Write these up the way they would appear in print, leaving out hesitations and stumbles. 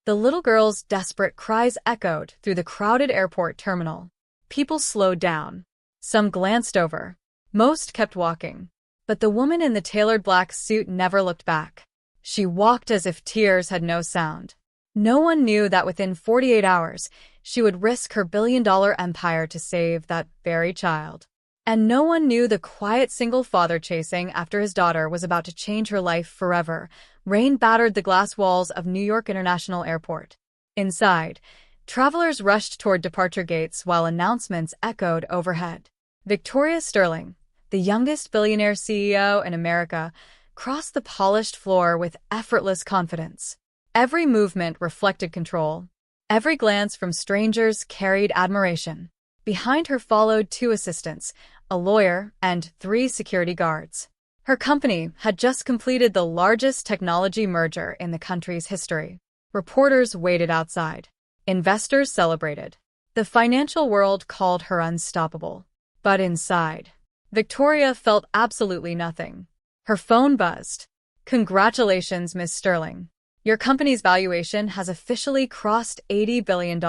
The little girl's desperate cries echoed through the crowded airport terminal. People slowed down. Some glanced over. Most kept walking. But the woman in the tailored black suit never looked back. She walked as if tears had no sound. No one knew that within 48 hours, she would risk her billion-dollar empire to save that very child. And no one knew the quiet single father chasing after his daughter was about to change her life forever. Rain battered the glass walls of New York International Airport. Inside, travelers rushed toward departure gates while announcements echoed overhead. Victoria Sterling, the youngest billionaire CEO in America, crossed the polished floor with effortless confidence. Every movement reflected control. Every glance from strangers carried admiration. Behind her followed 2 assistants, a lawyer, and 3 security guards. Her company had just completed the largest technology merger in the country's history. Reporters waited outside. Investors celebrated. The financial world called her unstoppable. But inside, Victoria felt absolutely nothing. Her phone buzzed. "Congratulations, Ms. Sterling. Your company's valuation has officially crossed $80 billion.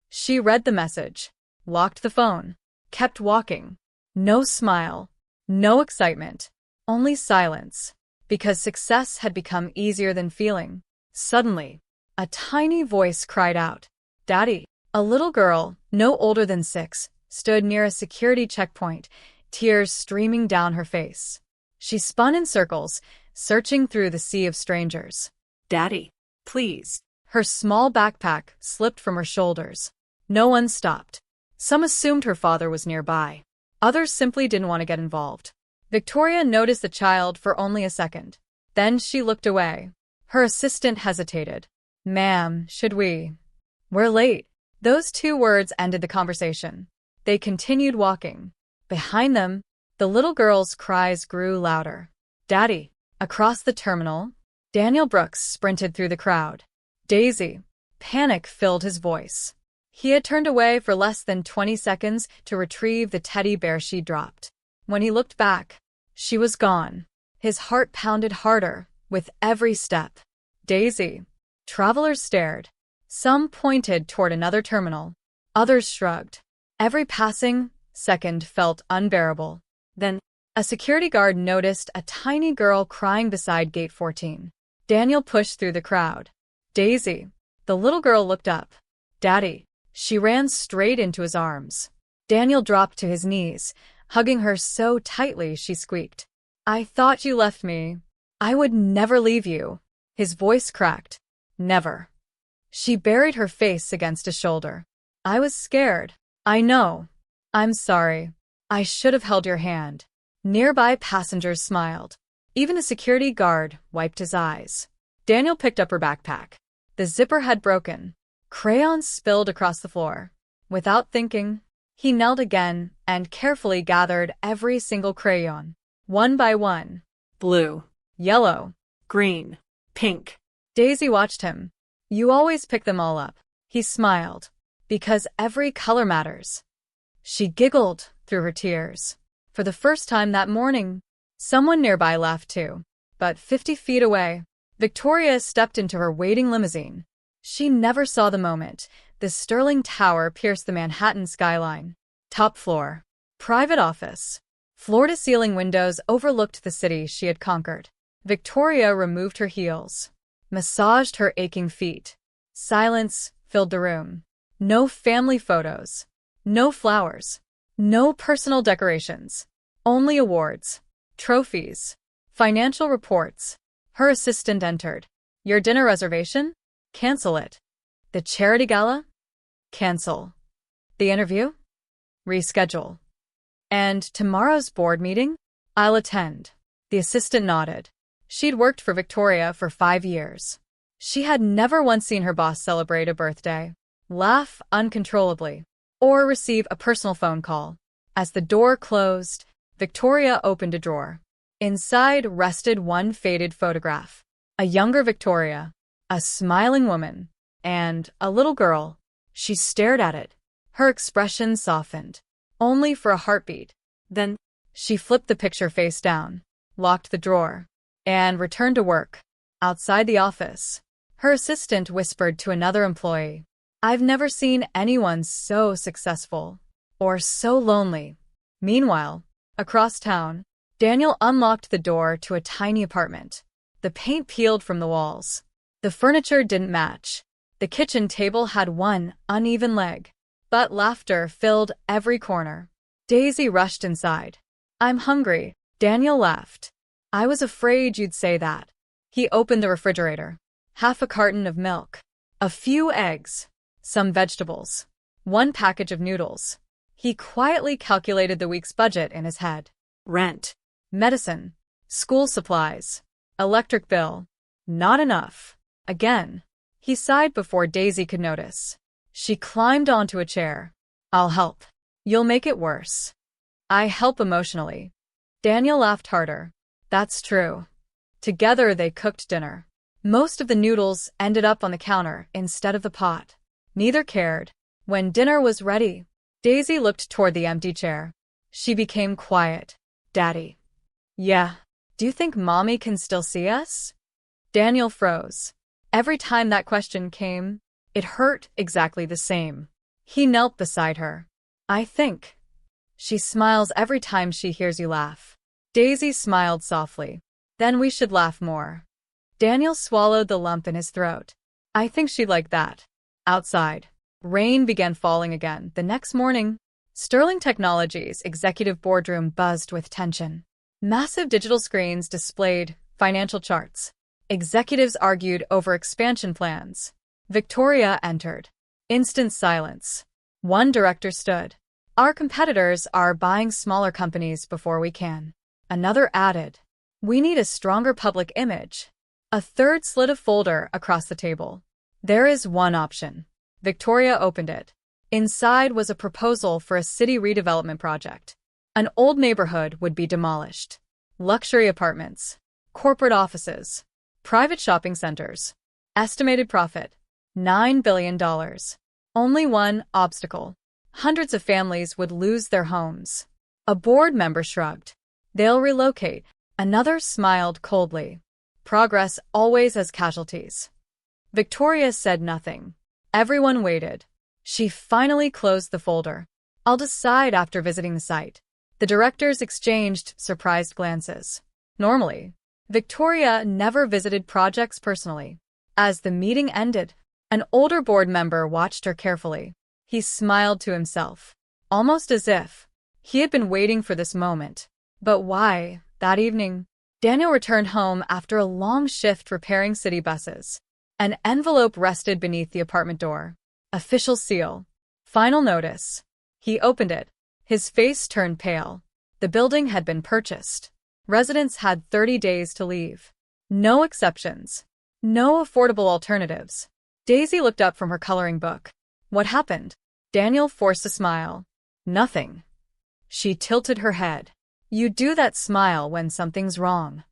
She read the message, locked the phone, kept walking. No smile, no excitement, only silence, because success had become easier than feeling. Suddenly, a tiny voice cried out, "Daddy!" A little girl, no older than 6, stood near a security checkpoint, tears streaming down her face. She spun in circles, searching through the sea of strangers. "Daddy, please." Her small backpack slipped from her shoulders. No one stopped. Some assumed her father was nearby. Others simply didn't want to get involved. Victoria noticed the child for only a second. Then she looked away. Her assistant hesitated. "Ma'am, should we?" "We're late." Those 2 words ended the conversation. They continued walking. Behind them, the little girl's cries grew louder. "Daddy!" Across the terminal, Daniel Brooks sprinted through the crowd. "Daisy!" Panic filled his voice. He had turned away for less than 20 seconds to retrieve the teddy bear she dropped. When he looked back, she was gone. His heart pounded harder with every step. "Daisy!" Travelers stared. Some pointed toward another terminal. Others shrugged. Every passing second felt unbearable. Then, a security guard noticed a tiny girl crying beside Gate 14. Daniel pushed through the crowd. "Daisy!" The little girl looked up. "Daddy!" She ran straight into his arms. Daniel dropped to his knees, hugging her so tightly she squeaked. "I thought you left me. I would never leave you." His voice cracked. "Never." She buried her face against his shoulder. "I was scared. I know. I'm sorry. I should have held your hand." Nearby passengers smiled. Even a security guard wiped his eyes. Daniel picked up her backpack. The zipper had broken. Crayons spilled across the floor. Without thinking, he knelt again and carefully gathered every single crayon. One by one. Blue, yellow, green, pink. Daisy watched him. "You always pick them all up." He smiled. "Because every color matters." She giggled through her tears. For the first time that morning, someone nearby laughed too. But 50 feet away, Victoria stepped into her waiting limousine. She never saw the moment. The Sterling Tower pierced the Manhattan skyline. Top floor. Private office. Floor-to-ceiling windows overlooked the city she had conquered. Victoria removed her heels. Massaged her aching feet. Silence filled the room. No family photos. No flowers. No personal decorations. Only awards. Trophies. Financial reports. Her assistant entered. "Your dinner reservation? Cancel it." "The charity gala? Cancel." "The interview? Reschedule." "And tomorrow's board meeting? I'll attend." The assistant nodded. She'd worked for Victoria for 5 years. She had never once seen her boss celebrate a birthday, laugh uncontrollably, or receive a personal phone call. As the door closed, Victoria opened a drawer. Inside rested one faded photograph. A younger Victoria, a smiling woman, and a little girl. She stared at it. Her expression softened, only for a heartbeat. Then, she flipped the picture face down, locked the drawer, and returned to work. Outside the office, Her assistant whispered to another employee, "I've never seen anyone so successful. Or so lonely." Meanwhile, across town, Daniel unlocked the door to a tiny apartment. The paint peeled from the walls. The furniture didn't match. The kitchen table had one uneven leg. But laughter filled every corner. Daisy rushed inside. "I'm hungry," Daniel laughed. "I was afraid you'd say that." He opened the refrigerator. Half a carton of milk. A few eggs. Some vegetables. One package of noodles. He quietly calculated the week's budget in his head. Rent. Medicine. School supplies. Electric bill. Not enough. Again. He sighed before Daisy could notice. She climbed onto a chair. "I'll help. You'll make it worse." "I help emotionally." Daniel laughed harder. "That's true." Together they cooked dinner. Most of the noodles ended up on the counter instead of the pot. Neither cared. When dinner was ready, Daisy looked toward the empty chair. She became quiet. "Daddy." "Yeah. Do you think Mommy can still see us?" Daniel froze. Every time that question came, it hurt exactly the same. He knelt beside her. "I think. She smiles every time she hears you laugh." Daisy smiled softly. "Then we should laugh more." Daniel swallowed the lump in his throat. "I think she'd like that." Outside, rain began falling again. The next morning, Sterling Technologies' executive boardroom buzzed with tension. Massive digital screens displayed financial charts. Executives argued over expansion plans. Victoria entered. Instant silence. One director stood. "Our competitors are buying smaller companies before we can." Another added, "We need a stronger public image." A third slid a folder across the table. "There is one option." Victoria opened it. Inside was a proposal for a city redevelopment project. An old neighborhood would be demolished. Luxury apartments. Corporate offices. Private shopping centers. Estimated profit, $9 billion. Only one obstacle. Hundreds of families would lose their homes. A board member shrugged. "They'll relocate." Another smiled coldly. "Progress always has casualties." Victoria said nothing. Everyone waited. She finally closed the folder. "I'll decide after visiting the site." The directors exchanged surprised glances. Normally, Victoria never visited projects personally. As the meeting ended, an older board member watched her carefully. He smiled to himself, almost as if he had been waiting for this moment. But why, that evening, Daniel returned home after a long shift repairing city buses. An envelope rested beneath the apartment door. Official seal. Final notice. He opened it. His face turned pale. The building had been purchased. Residents had 30 days to leave. No exceptions. No affordable alternatives. Daisy looked up from her coloring book. "What happened?" Daniel forced a smile. "Nothing." She tilted her head. "You do that smile when something's wrong."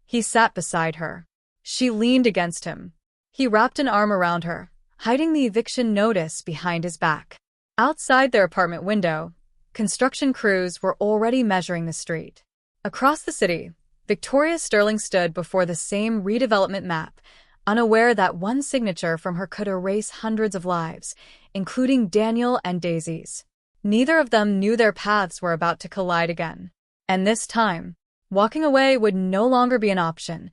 He sat beside her. She leaned against him. He wrapped an arm around her, hiding the eviction notice behind his back. Outside their apartment window, construction crews were already measuring the street. Across the city, Victoria Sterling stood before the same redevelopment map, unaware that one signature from her could erase hundreds of lives, including Daniel and Daisy's. Neither of them knew their paths were about to collide again. And this time, walking away would no longer be an option.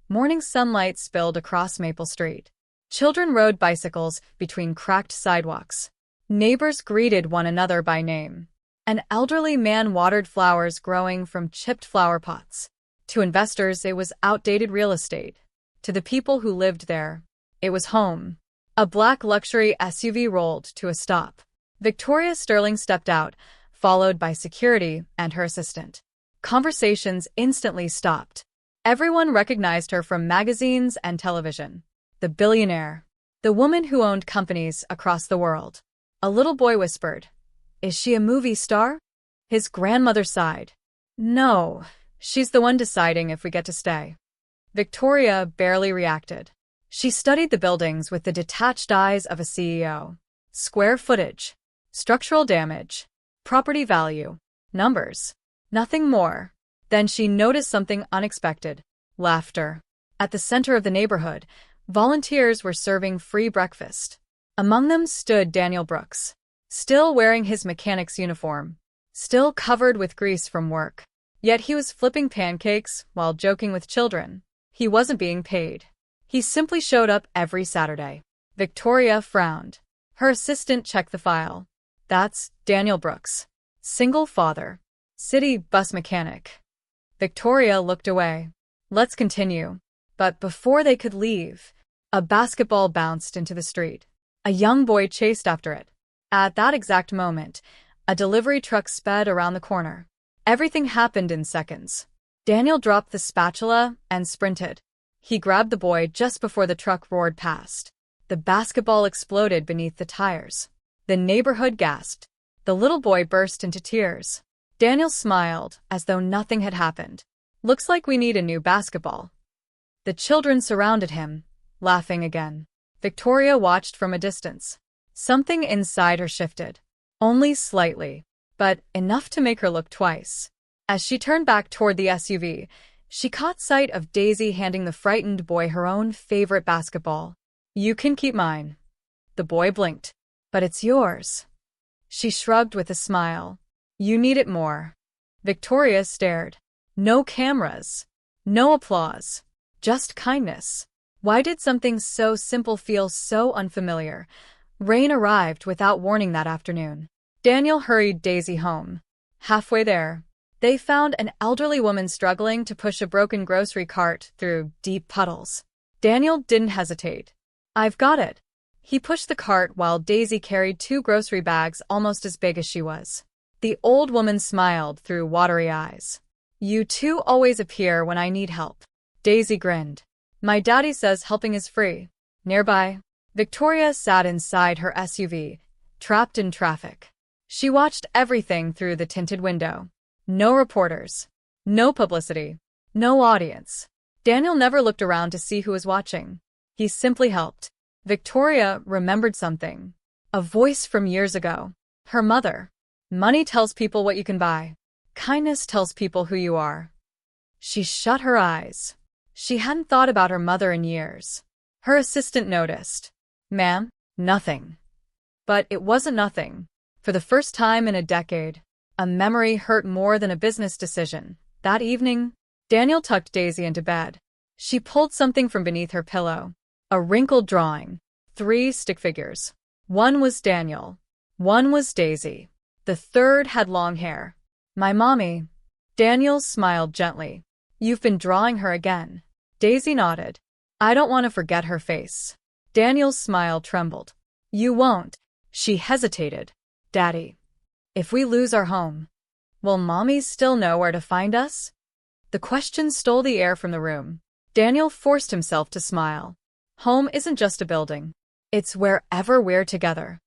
Morning sunlight spilled across Maple Street. Children rode bicycles between cracked sidewalks. Neighbors greeted one another by name. An elderly man watered flowers growing from chipped flower pots. To investors, it was outdated real estate. To the people who lived there, it was home. A black luxury SUV rolled to a stop. Victoria Sterling stepped out, followed by security and her assistant. Conversations instantly stopped. Everyone recognized her from magazines and television. The billionaire. The woman who owned companies across the world. A little boy whispered, "Is she a movie star?" His grandmother sighed. "No, she's the one deciding if we get to stay." Victoria barely reacted. She studied the buildings with the detached eyes of a CEO. Square footage. Structural damage. Property value. Numbers. Nothing more. Then she noticed something unexpected. Laughter. At the center of the neighborhood, Volunteers were serving free breakfast. Among them stood Daniel Brooks, still wearing his mechanic's uniform, still covered with grease from work. Yet he was flipping pancakes while joking with children. He wasn't being paid. He simply showed up every Saturday. Victoria frowned. Her assistant checked the file. That's Daniel Brooks. Single father. City bus mechanic. Victoria looked away. Let's continue. But before they could leave, a basketball bounced into the street. A young boy chased after it. At that exact moment, a delivery truck sped around the corner. Everything happened in seconds. Daniel dropped the spatula and sprinted. He grabbed the boy just before the truck roared past. The basketball exploded beneath the tires. The neighborhood gasped. The little boy burst into tears. Daniel smiled as though nothing had happened. Looks like we need a new basketball. The children surrounded him, laughing again. Victoria watched from a distance. Something inside her shifted. Only slightly, but enough to make her look twice. As she turned back toward the SUV, she caught sight of Daisy handing the frightened boy her own favorite basketball. You can keep mine. The boy blinked. But it's yours. She shrugged with a smile. You need it more. Victoria stared. No cameras. No applause. Just kindness. Why did something so simple feel so unfamiliar? Rain arrived without warning that afternoon. Daniel hurried Daisy home. Halfway there, they found an elderly woman struggling to push a broken grocery cart through deep puddles. Daniel didn't hesitate. I've got it. He pushed the cart while Daisy carried 2 grocery bags almost as big as she was. The old woman smiled through watery eyes. You two always appear when I need help. Daisy grinned. My daddy says helping is free. Nearby, Victoria sat inside her SUV, trapped in traffic. She watched everything through the tinted window. No reporters. No publicity. No audience. Daniel never looked around to see who was watching. He simply helped. Victoria remembered something. A voice from years ago. Her mother. Money tells people what you can buy. Kindness tells people who you are. She shut her eyes. She hadn't thought about her mother in years. Her assistant noticed. Ma'am, nothing. But it wasn't nothing. For the first time in a decade, a memory hurt more than a business decision. That evening, Daniel tucked Daisy into bed. She pulled something from beneath her pillow. A wrinkled drawing. 3 stick figures. One was Daniel. One was Daisy. The third had long hair. My mommy. Daniel smiled gently. You've been drawing her again. Daisy nodded. I don't want to forget her face. Daniel's smile trembled. You won't. She hesitated. Daddy. If we lose our home, will mommy still know where to find us? The question stole the air from the room. Daniel forced himself to smile. Home isn't just a building. It's wherever we're together.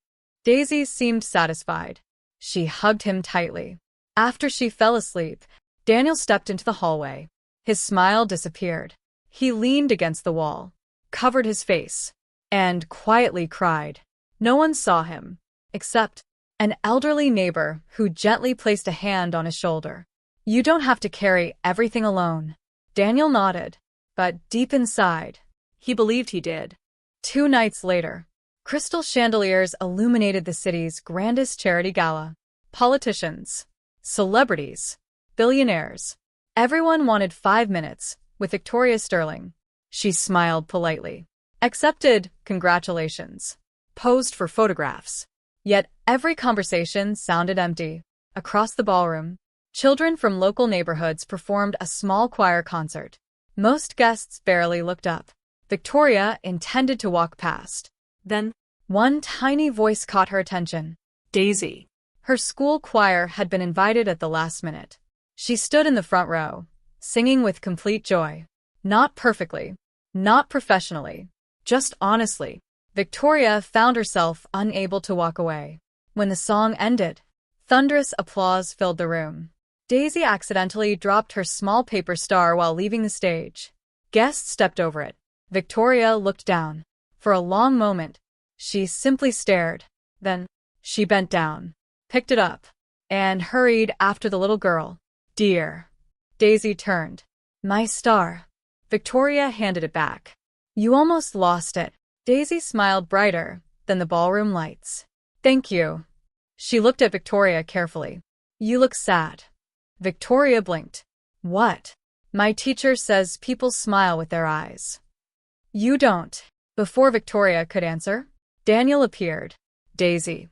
Daisy seemed satisfied. She hugged him tightly. After she fell asleep, Daniel stepped into the hallway. His smile disappeared. He leaned against the wall, covered his face, and quietly cried. No one saw him, except an elderly neighbor who gently placed a hand on his shoulder. You don't have to carry everything alone. Daniel nodded, but deep inside, he believed he did. 2 nights later, crystal chandeliers illuminated the city's grandest charity gala. Politicians, celebrities, billionaires. Everyone wanted 5 minutes with Victoria Sterling. She smiled politely, accepted congratulations, posed for photographs. Yet every conversation sounded empty. Across the ballroom, children from local neighborhoods performed a small choir concert. Most guests barely looked up. Victoria intended to walk past. Then, one tiny voice caught her attention. Daisy. Her school choir had been invited at the last minute. She stood in the front row, singing with complete joy. Not perfectly, not professionally, just honestly. Victoria found herself unable to walk away. When the song ended, thunderous applause filled the room. Daisy accidentally dropped her small paper star while leaving the stage. Guests stepped over it. Victoria looked down. For a long moment, she simply stared. Then, she bent down, picked it up, and hurried after the little girl. Dear. Daisy turned. My star. Victoria handed it back. You almost lost it. Daisy smiled brighter than the ballroom lights. Thank you. She looked at Victoria carefully. You look sad. Victoria blinked. What? My teacher says people smile with their eyes. You don't. Before Victoria could answer, Daniel appeared. Daisy.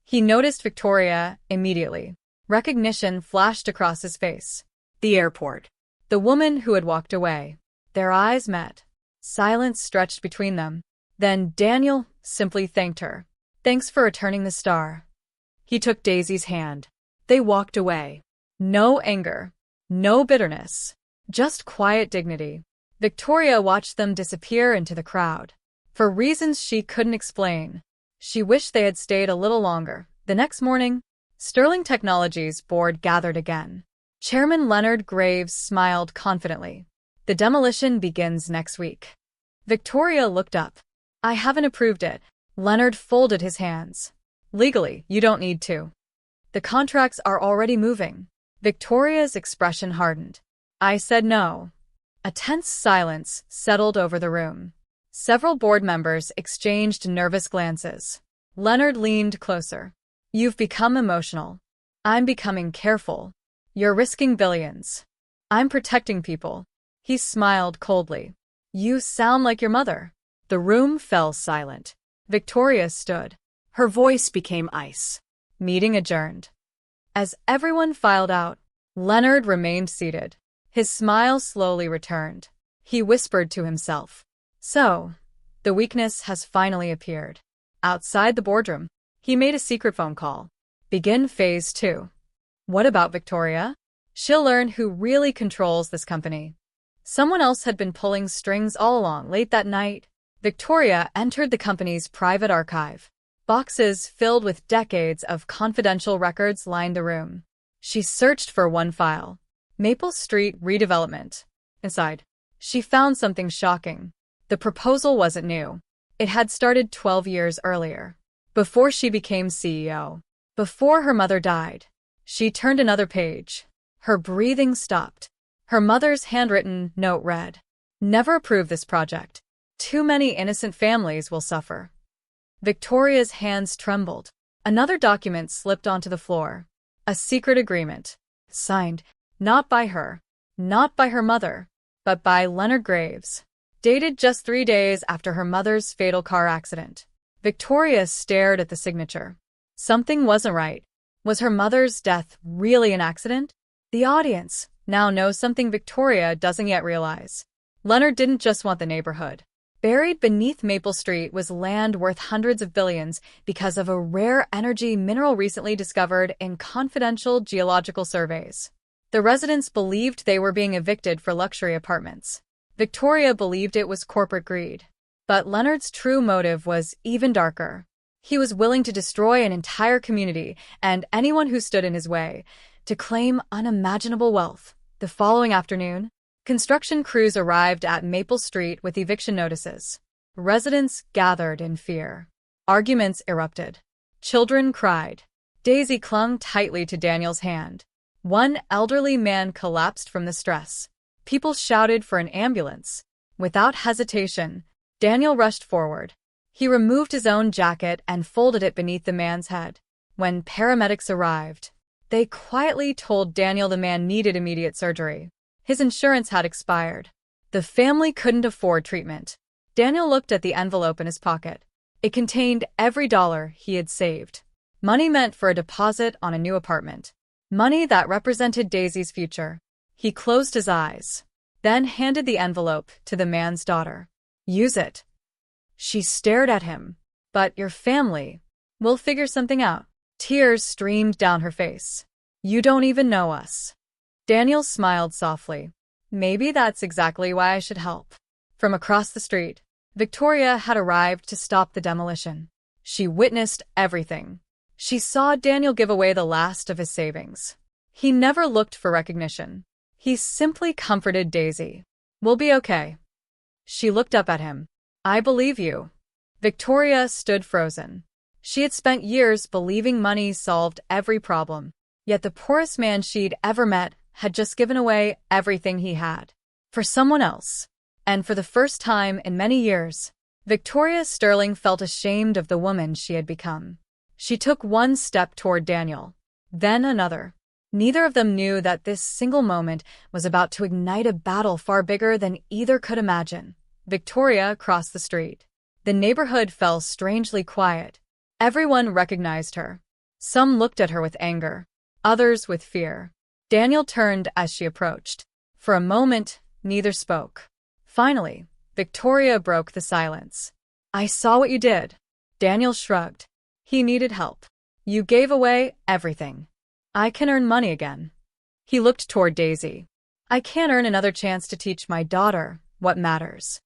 He noticed Victoria immediately. Recognition flashed across his face. The airport. The woman who had walked away. Their eyes met. Silence stretched between them. Then Daniel simply thanked her. Thanks for returning the star. He took Daisy's hand. They walked away. No anger. No bitterness. Just quiet dignity. Victoria watched them disappear into the crowd. For reasons she couldn't explain, she wished they had stayed a little longer. The next morning, Sterling Technologies board gathered again. Chairman Leonard Graves smiled confidently. The demolition begins next week. Victoria looked up. I haven't approved it. Leonard folded his hands. Legally, you don't need to. The contracts are already moving. Victoria's expression hardened. I said no. A tense silence settled over the room. Several board members exchanged nervous glances. Leonard leaned closer. You've become emotional. I'm becoming careful. You're risking billions. I'm protecting people. He smiled coldly. You sound like your mother. The room fell silent. Victoria stood. Her voice became ice. Meeting adjourned. As everyone filed out, Leonard remained seated. His smile slowly returned. He whispered to himself. So, the weakness has finally appeared. Outside the boardroom, he made a secret phone call. Begin phase 2. What about Victoria? She'll learn who really controls this company. Someone else had been pulling strings all along. Late that night, Victoria entered the company's private archive. Boxes filled with decades of confidential records lined the room. She searched for one file. Maple Street redevelopment. Inside, she found something shocking. The proposal wasn't new. It had started 12 years earlier. Before she became CEO. Before her mother died. She turned another page. Her breathing stopped. Her mother's handwritten note read, Never approve this project. Too many innocent families will suffer. Victoria's hands trembled. Another document slipped onto the floor. A secret agreement. Signed, not by her, not by her mother, but by Leonard Graves. Dated just 3 days after her mother's fatal car accident. Victoria stared at the signature. Something wasn't right. Was her mother's death really an accident? The audience now knows something Victoria doesn't yet realize. Leonard didn't just want the neighborhood. Buried beneath Maple Street was land worth hundreds of billions because of a rare energy mineral recently discovered in confidential geological surveys. The residents believed they were being evicted for luxury apartments. Victoria believed it was corporate greed. But Leonard's true motive was even darker. He was willing to destroy an entire community and anyone who stood in his way, to claim unimaginable wealth. The following afternoon, construction crews arrived at Maple Street with eviction notices. Residents gathered in fear. Arguments erupted. Children cried. Daisy clung tightly to Daniel's hand. One elderly man collapsed from the stress. People shouted for an ambulance. Without hesitation, Daniel rushed forward. He removed his own jacket and folded it beneath the man's head. When paramedics arrived, they quietly told Daniel the man needed immediate surgery. His insurance had expired. The family couldn't afford treatment. Daniel looked at the envelope in his pocket. It contained every dollar he had saved. Money meant for a deposit on a new apartment. Money that represented Daisy's future. He closed his eyes, then handed the envelope to the man's daughter. Use it. She stared at him. But your family. We'll figure something out. Tears streamed down her face. You don't even know us. Daniel smiled softly. Maybe that's exactly why I should help. From across the street, Victoria had arrived to stop the demolition. She witnessed everything. She saw Daniel give away the last of his savings. He never looked for recognition. He simply comforted Daisy. We'll be okay. She looked up at him. I believe you. Victoria stood frozen. She had spent years believing money solved every problem. Yet the poorest man she'd ever met had just given away everything he had. For someone else. And for the first time in many years, Victoria Sterling felt ashamed of the woman she had become. She took one step toward Daniel, then another. Neither of them knew that this single moment was about to ignite a battle far bigger than either could imagine. Victoria crossed the street. The neighborhood fell strangely quiet. Everyone recognized her. Some looked at her with anger, others with fear. Daniel turned as she approached. For a moment, neither spoke. Finally, Victoria broke the silence. "I saw what you did." Daniel shrugged. "He needed help. You gave away everything. I can earn money again." He looked toward Daisy. "I can't earn another chance to teach my daughter what matters."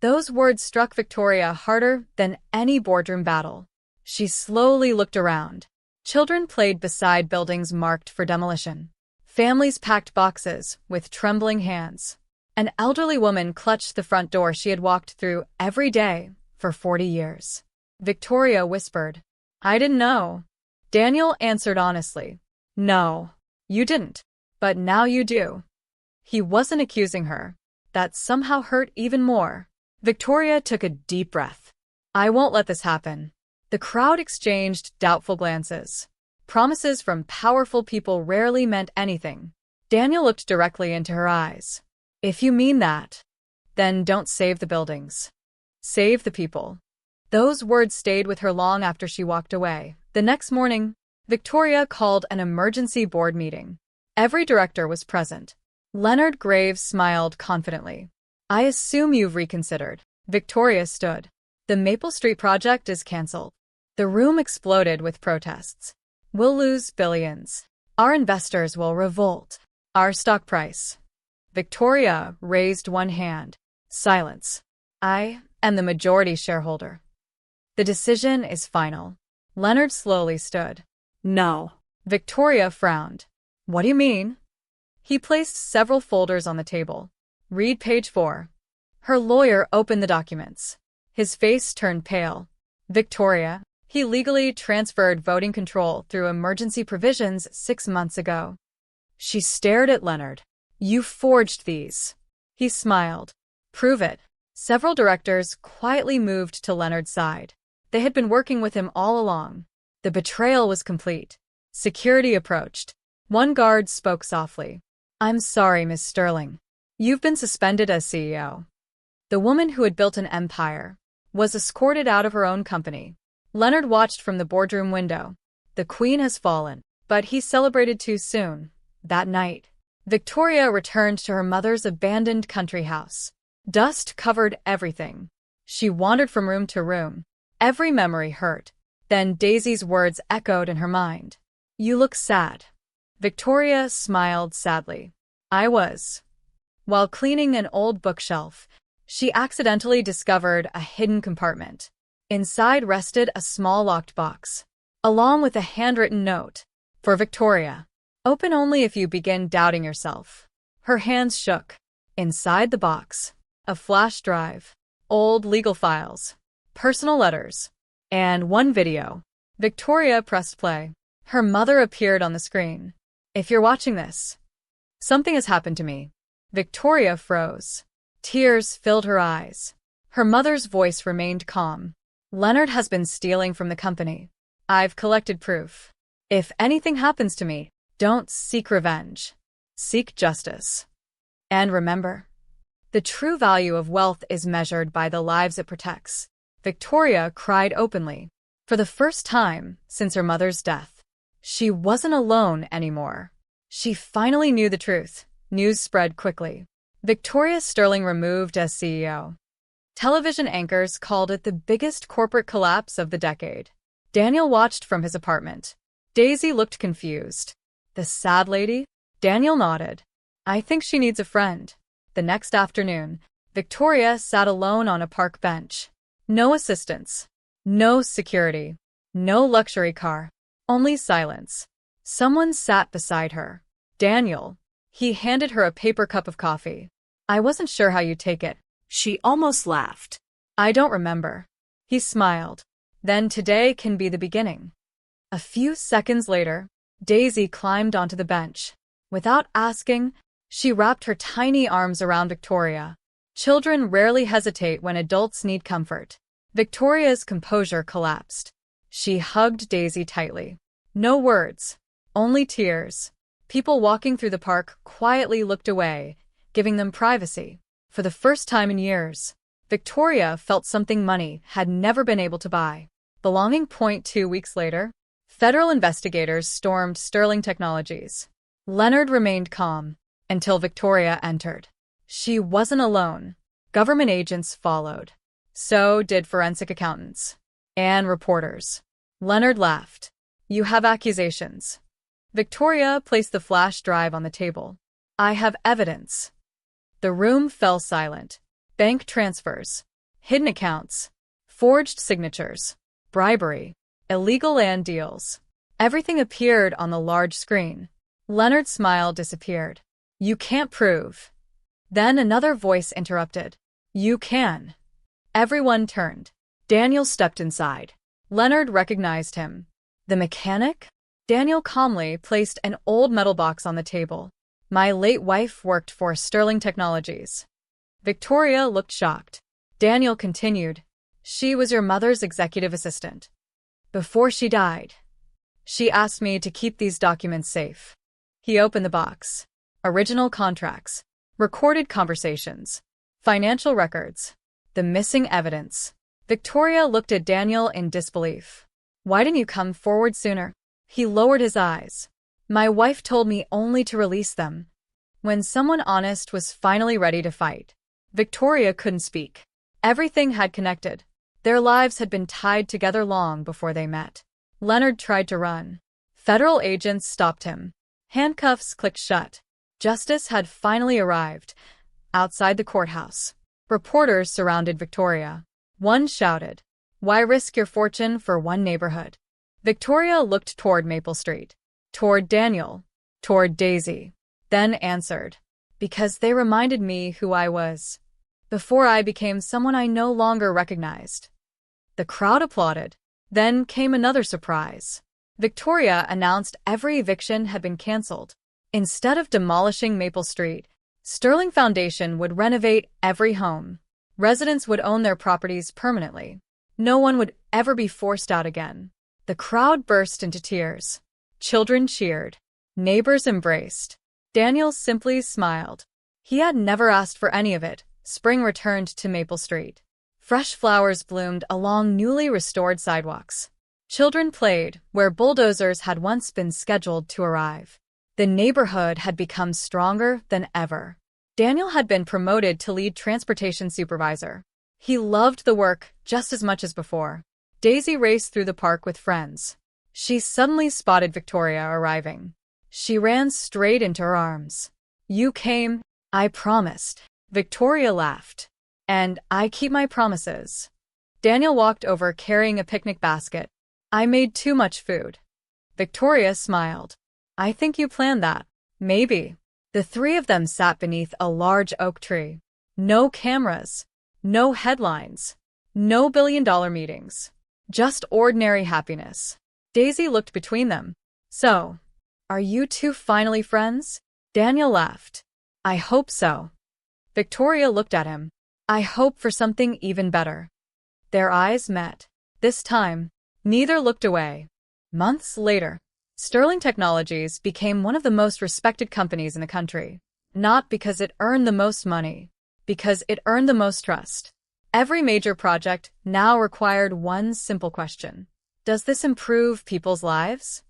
Those words struck Victoria harder than any boardroom battle. She slowly looked around. Children played beside buildings marked for demolition. Families packed boxes with trembling hands. An elderly woman clutched the front door she had walked through every day for 40 years. Victoria whispered, "I didn't know." Daniel answered honestly, "No, you didn't. But now you do." He wasn't accusing her. That somehow hurt even more. Victoria took a deep breath. "I won't let this happen." The crowd exchanged doubtful glances. Promises from powerful people rarely meant anything. Daniel looked directly into her eyes. "If you mean that, then don't save the buildings. Save the people." Those words stayed with her long after she walked away. The next morning, Victoria called an emergency board meeting. Every director was present. Leonard Graves smiled confidently. "I assume you've reconsidered." Victoria stood. "The Maple Street project is canceled." The room exploded with protests. "We'll lose billions. Our investors will revolt. Our stock price." Victoria raised one hand. "Silence. I am the majority shareholder. The decision is final." Leonard slowly stood. "No." Victoria frowned. "What do you mean?" He placed several folders on the table. "Read page 4. Her lawyer opened the documents. His face turned pale. "Victoria, he legally transferred voting control through emergency provisions 6 months ago." She stared at Leonard. "You forged these." He smiled. "Prove it." Several directors quietly moved to Leonard's side. They had been working with him all along. The betrayal was complete. Security approached. One guard spoke softly. "I'm sorry, Miss Sterling. You've been suspended as CEO." The woman who had built an empire was escorted out of her own company. Leonard watched from the boardroom window. The queen has fallen, but he celebrated too soon. That night, Victoria returned to her mother's abandoned country house. Dust covered everything. She wandered from room to room. Every memory hurt. Then Daisy's words echoed in her mind. "You look sad." Victoria smiled sadly. "I was." While cleaning an old bookshelf, she accidentally discovered a hidden compartment. Inside rested a small locked box, along with a handwritten note. "For Victoria. Open only if you begin doubting yourself." Her hands shook. Inside the box, a flash drive, old legal files, personal letters, and one video. Victoria pressed play. Her mother appeared on the screen. "If you're watching this, something has happened to me." Victoria froze. Tears filled her eyes. Her mother's voice remained calm. "Leonard has been stealing from the company. I've collected proof. If anything happens to me, don't seek revenge. Seek justice. And remember, the true value of wealth is measured by the lives it protects." Victoria cried openly. For the first time since her mother's death, she wasn't alone anymore. She finally knew the truth. News spread quickly. Victoria Sterling removed as CEO. Television anchors called it the biggest corporate collapse of the decade. Daniel watched from his apartment. Daisy looked confused. "The sad lady?" Daniel nodded. "I think she needs a friend." The next afternoon, Victoria sat alone on a park bench. No assistants. No security. No luxury car. Only silence. Someone sat beside her. Daniel. He handed her a paper cup of coffee. "I wasn't sure how you'd take it." She almost laughed. "I don't remember." He smiled. "Then today can be the beginning." A few seconds later, Daisy climbed onto the bench. Without asking, she wrapped her tiny arms around Victoria. Children rarely hesitate when adults need comfort. Victoria's composure collapsed. She hugged Daisy tightly. No words, only tears. People walking through the park quietly looked away, giving them privacy. For the first time in years, Victoria felt something money had never been able to buy. Belonging. 2 weeks later, federal investigators stormed Sterling Technologies. Leonard remained calm until Victoria entered. She wasn't alone. Government agents followed. So did forensic accountants and reporters. Leonard laughed. You have accusations. Victoria placed the flash drive on the table. I have evidence. The room fell silent. Bank transfers, hidden accounts, forged signatures, bribery, illegal land deals. Everything appeared on the large screen. Leonard's smile disappeared. You can't prove. Then another voice interrupted. You can. Everyone turned. Daniel stepped inside. Leonard recognized him. The mechanic? Daniel calmly placed an old metal box on the table. My late wife worked for Sterling Technologies. Victoria looked shocked. Daniel continued. She was your mother's executive assistant. Before she died, she asked me to keep these documents safe. He opened the box. Original contracts, recorded conversations, financial records, the missing evidence. Victoria looked at Daniel in disbelief. Why didn't you come forward sooner? He lowered his eyes. My wife told me only to release them when someone honest was finally ready to fight. Victoria couldn't speak. Everything had connected. Their lives had been tied together long before they met. Leonard tried to run. Federal agents stopped him. Handcuffs clicked shut. Justice had finally arrived. Outside the courthouse, reporters surrounded Victoria. One shouted, "Why risk your fortune for one neighborhood?" Victoria looked toward Maple Street, toward Daniel, toward Daisy, then answered, "Because they reminded me who I was before I became someone I no longer recognized." The crowd applauded. Then came another surprise. Victoria announced every eviction had been canceled. Instead of demolishing Maple Street, Sterling Foundation would renovate every home. Residents would own their properties permanently. No one would ever be forced out again. The crowd burst into tears. Children cheered. Neighbors embraced. Daniel simply smiled. He had never asked for any of it. Spring returned to Maple Street. Fresh flowers bloomed along newly restored sidewalks. Children played where bulldozers had once been scheduled to arrive. The neighborhood had become stronger than ever. Daniel had been promoted to lead transportation supervisor. He loved the work just as much as before. Daisy raced through the park with friends. She suddenly spotted Victoria arriving. She ran straight into her arms. You came, I promised. Victoria laughed. And I keep my promises. Daniel walked over carrying a picnic basket. I made too much food. Victoria smiled. I think you planned that. Maybe. The three of them sat beneath a large oak tree. No cameras. No headlines. No billion-dollar meetings. Just ordinary happiness. Daisy looked between them. So, are you two finally friends? Daniel laughed. I hope so. Victoria looked at him. I hope for something even better. Their eyes met. This time, neither looked away. Months later, Sterling Technologies became one of the most respected companies in the country. Not because it earned the most money, because it earned the most trust. Every major project now required one simple question. Does this improve people's lives?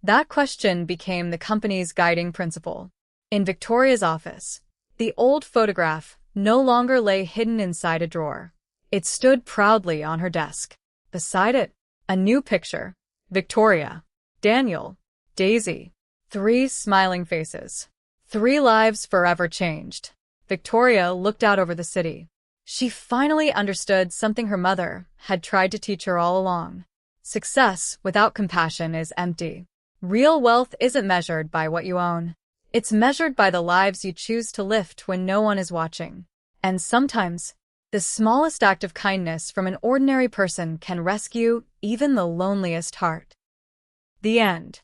That question became the company's guiding principle. In Victoria's office, the old photograph no longer lay hidden inside a drawer. It stood proudly on her desk. Beside it, a new picture. Victoria, Daniel, Daisy. 3 smiling faces. 3 lives forever changed. Victoria looked out over the city. She finally understood something her mother had tried to teach her all along. Success without compassion is empty. Real wealth isn't measured by what you own. It's measured by the lives you choose to lift when no one is watching. And sometimes, the smallest act of kindness from an ordinary person can rescue even the loneliest heart. The end.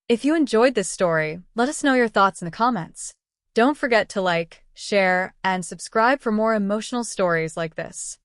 If you enjoyed this story, let us know your thoughts in the comments. Don't forget to like, share, and subscribe for more emotional stories like this.